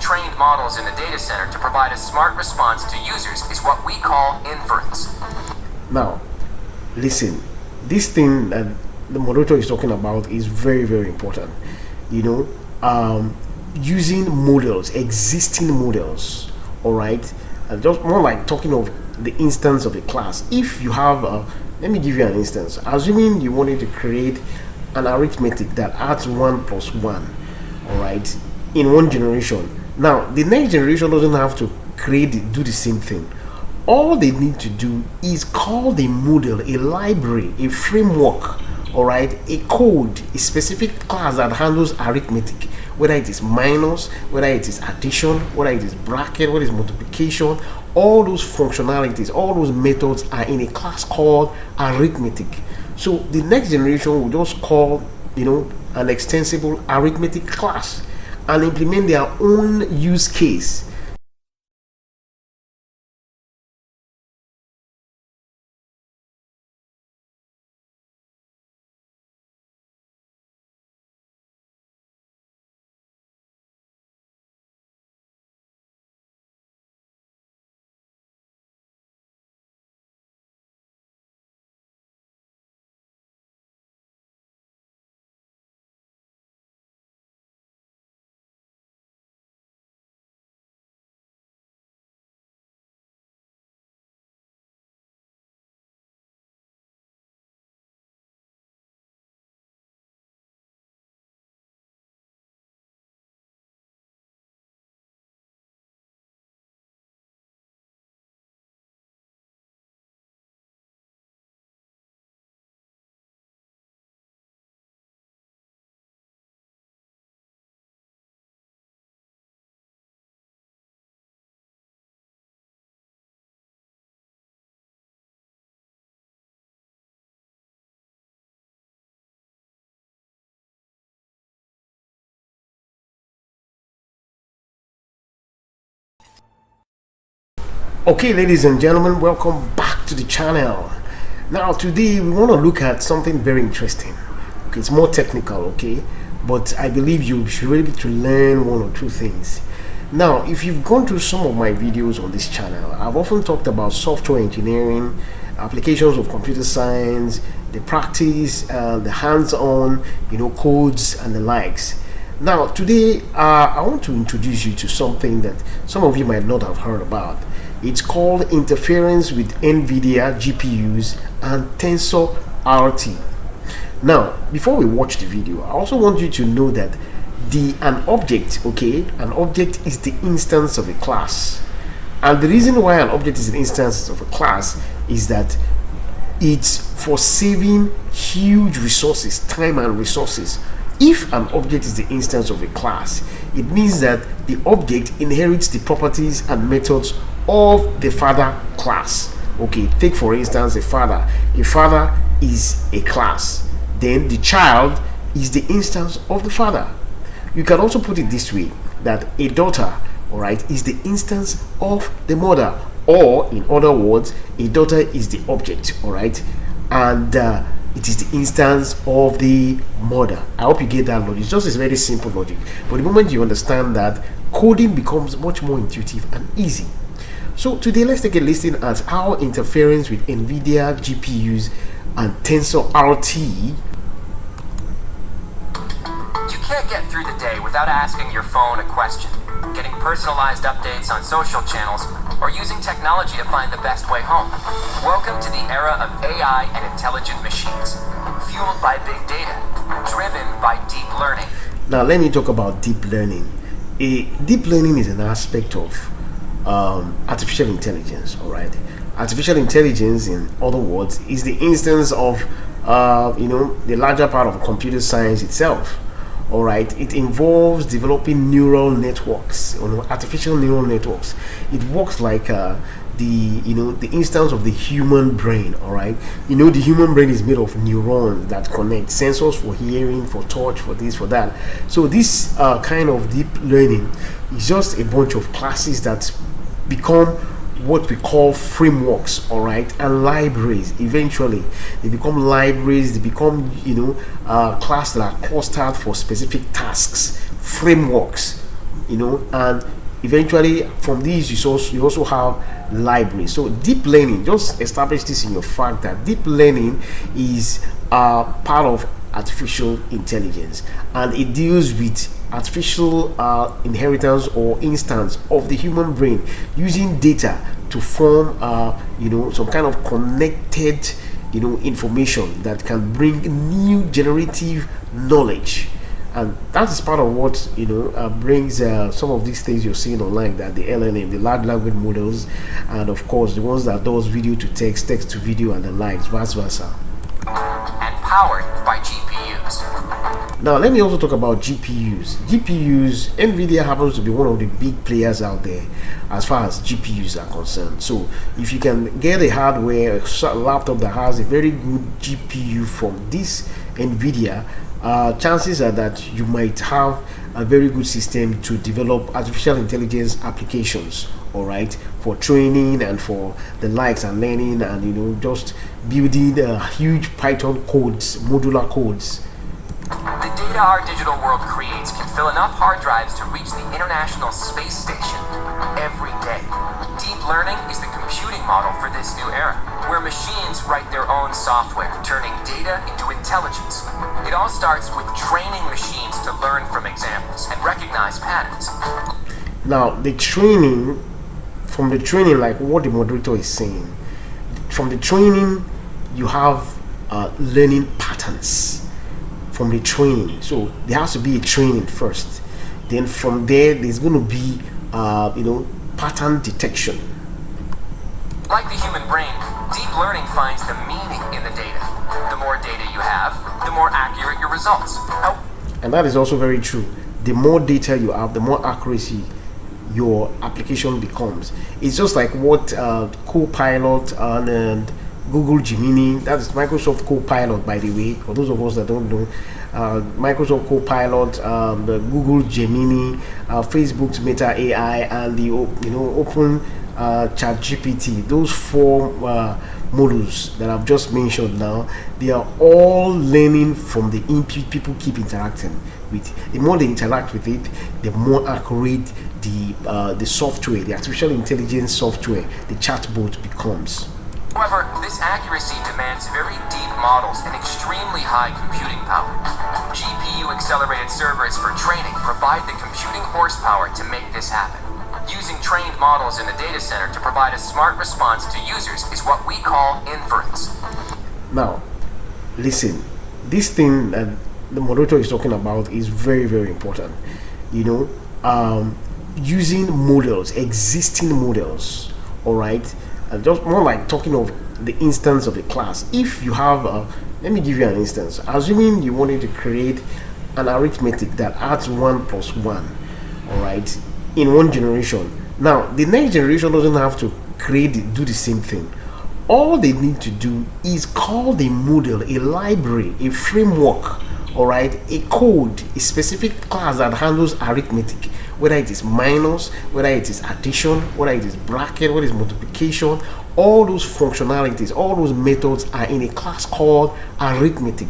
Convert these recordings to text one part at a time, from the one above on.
trained models in the data center to provide a smart response to users is what we call inference. Now, listen, this thing that the moderator is talking about is very, very important. Using models, existing models, all right, just more like talking of the instance of a class. If you have let me give you an instance. Assuming you wanted to create an arithmetic that adds 1 plus 1, all right, in one generation. Now the next generation doesn't have to do the same thing. All they need to do is call the model a library, a framework, all right, a code, a specific class that handles arithmetic, whether it is minus, whether it is addition, whether it is bracket, whether it is multiplication. All those functionalities, all those methods are in a class called arithmetic. So the next generation will just call an extensible arithmetic class and implement their own use case. Okay, ladies and gentlemen, welcome back to the channel. Now today we want to look at something very interesting. Okay, it's more technical, okay, but I believe you should be able to learn one or two things. Now, if you've gone through some of my videos on this channel, I've often talked about software engineering, applications of computer science, the practice, the hands-on, codes and the likes. Now today I want to introduce you to something that some of you might not have heard about. It's called interference with NVIDIA GPUs and TensorRT. Now, before we watch the video, I also want you to know that an object is the instance of a class. And the reason why an object is an instance of a class is that it's for saving huge resources, time and resources. If an object is the instance of a class, it means that the object inherits the properties and methods of the father class. Okay, take for instance a father. A father is a class. Then the child is the instance of the father. You can also put it this way, that a daughter, all right, is the instance of the mother, or in other words, a daughter is the object, all right, and it is the instance of the mother. I hope you get that logic. It's just a very simple logic, but the moment you understand that, coding becomes much more intuitive and easy. So today let's take a listen at how interference with NVIDIA GPUs and TensorRT. You can't get through the day without asking your phone a question, getting personalized updates on social channels, or using technology to find the best way home. Welcome to the era of AI and intelligent machines, fueled by big data, driven by deep learning. Now let me talk about deep learning. Deep learning is an aspect of artificial intelligence, all right. Artificial intelligence, in other words, is the instance of the larger part of computer science itself, all right. It involves developing neural networks, artificial neural networks. It works like the instance of the human brain, all right. The human brain is made of neurons that connect, sensors for hearing, for touch, for this, for that. So this kind of deep learning is just a bunch of classes that become what we call frameworks, all right, and libraries. Eventually they become libraries, they become classes that are clustered for specific tasks, frameworks. and eventually from these you also have libraries. So deep learning, just establish this in your fact that deep learning is part of artificial intelligence, and it deals with artificial inheritance or instance of the human brain using data to form some kind of connected information that can bring new generative knowledge. And that is part of what brings some of these things you're seeing online, that the LLM, the large language models, and of course the ones that does video to text, text to video, and the likes, vice versa. And powered by GPUs. Now let me also talk about GPUs. NVIDIA happens to be one of the big players out there as far as GPUs are concerned. So if you can get a hardware, a laptop that has a very good GPU from this NVIDIA, chances are that you might have a very good system to develop artificial intelligence applications, all right, for training and for the likes, and learning, and just building huge Python codes, modular codes. The data our digital world creates can fill enough hard drives to reach the International Space Station every day. Deep learning is the computing model for this new era, where machines write their own software, turning data into intelligence. It all starts with training machines to learn from examples and recognize patterns. Now, from the training, like what the moderator is saying, from the training, you have learning patterns. From the training, so there has to be a training first. Then from there's going to be pattern detection. Like the human brain, deep learning finds the meaning in the data. The more data you have, the more accurate your results. And that is also very true. The more data you have, the more accuracy your application becomes. It's just like what Copilot and Google Gemini, that is Microsoft Copilot, by the way, for those of us that don't know. Microsoft Copilot, the Google Gemini, Facebook's Meta AI, and the Open ChatGPT. Those four models that I've just mentioned now, they are all learning from the input people keep interacting with. The more they interact with it, the more accurate the software, the artificial intelligence software, the chatbot becomes. However, this accuracy demands very deep models and extremely high computing power. GPU-accelerated servers for training provide the computing horsepower to make this happen. Using trained models in the data center to provide a smart response to users is what we call inference. Now, listen, this thing that the moderator is talking about is very, very important. Using models, existing models, all right? Just more like talking of the instance of a class. If you have let me give you an instance. Assuming you wanted to create an arithmetic that adds 1 plus 1, all right, in one generation. Now the next generation doesn't have to do the same thing. All they need to do is call the model a library, a framework, all right, a code, a specific class that handles arithmetic, whether it is minus, whether it is addition, whether it is bracket, whether it is multiplication. All those functionalities, all those methods are in a class called arithmetic.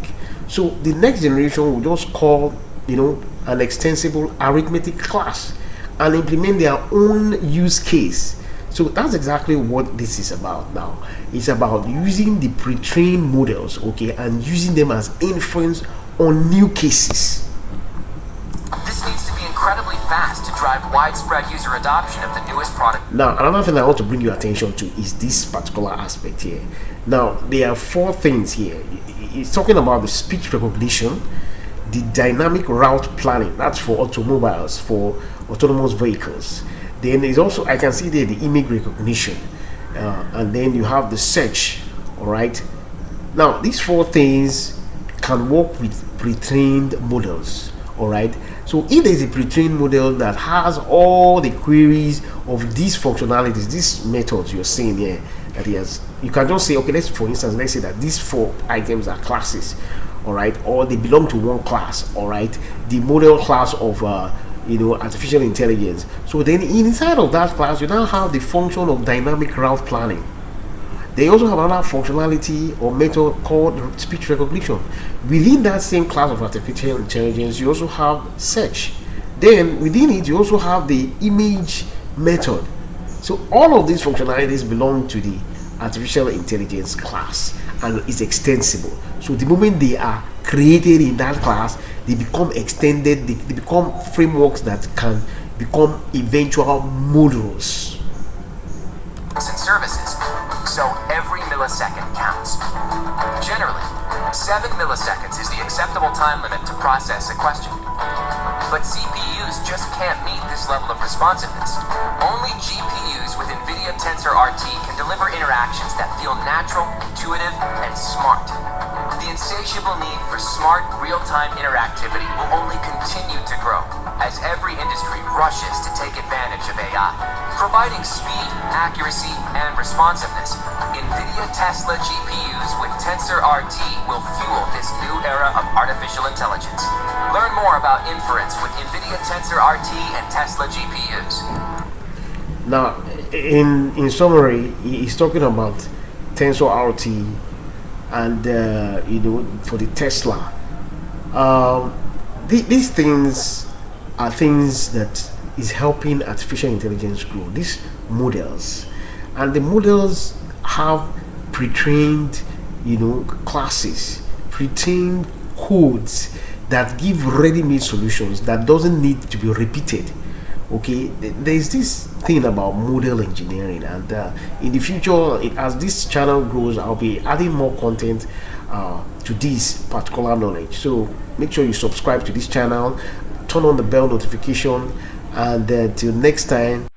So the next generation will just call an extensible arithmetic class and implement their own use case. So that's exactly what this is about now. It's about using the pre-trained models, okay, and using them as inference on new cases. This needs to be incredibly fast to drive widespread user adoption of the newest product. Now, another thing I want to bring your attention to is this particular aspect here. Now, there are 4 things here. It's talking about the speech recognition, the dynamic route planning, that's for automobiles, for autonomous vehicles. Then there's also, I can see there, the image recognition, and then you have the search. All right, now these 4 things can work with pre-trained models. All right, so if there's a pre-trained model that has all the queries of these functionalities, these methods you're seeing here, that he has, you can just say, okay, let's say that these 4 items are classes, all right, or they belong to one class, all right, the model class of artificial intelligence. So then inside of that class, you now have the function of dynamic route planning. They also have another functionality or method called speech recognition. Within that same class of artificial intelligence, you also have search. Then within it, you also have the image method. So all of these functionalities belong to the artificial intelligence class and is extensible. So the moment they are created in that class, they become extended, they become frameworks that can become eventual modules and services, so every millisecond counts. Generally, 7 milliseconds is the acceptable time limit to process a question. But CPUs just can't meet this level of responsiveness. Only GPUs with NVIDIA TensorRT can deliver interactions that feel natural, intuitive, and smart. The insatiable need for smart, real-time interactivity will only continue to grow as every industry rushes to take advantage of AI. Providing speed, accuracy, and responsiveness, NVIDIA Tesla GPUs with TensorRT will fuel this new era of artificial intelligence. Learn more about inference with NVIDIA TensorRT and Tesla GPUs. Now, in summary, he's talking about TensorRT and for the Tesla. These things are things that is helping artificial intelligence grow. These models, and the models have pre-trained classes, pre-trained codes that give ready-made solutions that doesn't need to be repeated. Okay, there's this thing about model engineering, and in the future, as this channel grows, I'll be adding more content to this particular knowledge. So make sure you subscribe to this channel, turn on the bell notification, and till next time.